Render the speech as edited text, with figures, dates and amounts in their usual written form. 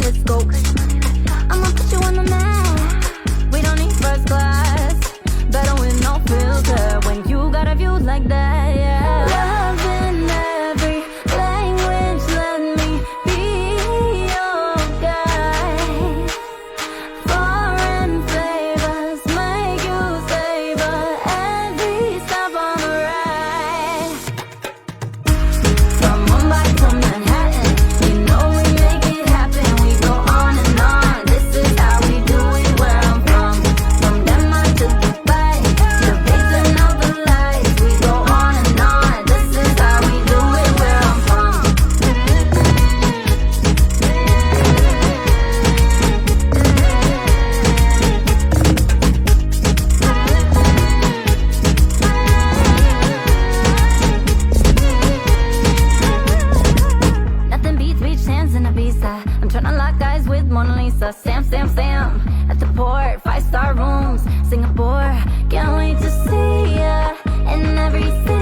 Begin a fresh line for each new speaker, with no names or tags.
let's go. I'ma put you on the map. We don't need first class, better with no filter. When you got a view like that, yeah. Love in every language, let me be your guide. Foreign flavors make you savor every stop on the ride. From Mumbai to Manhattan, you know we make it happen. We go on and on. This is how we do it where I'm from. From Denmark to Dubai, the basement of the lights. We go on and on. This is how we do it where I'm from. Nothing beats beach sands in Ibiza. I'm tryna lock eyes with Mona Lisa. Sam at the port, 5-star rooms, Singapore. Can't wait to see ya and everything.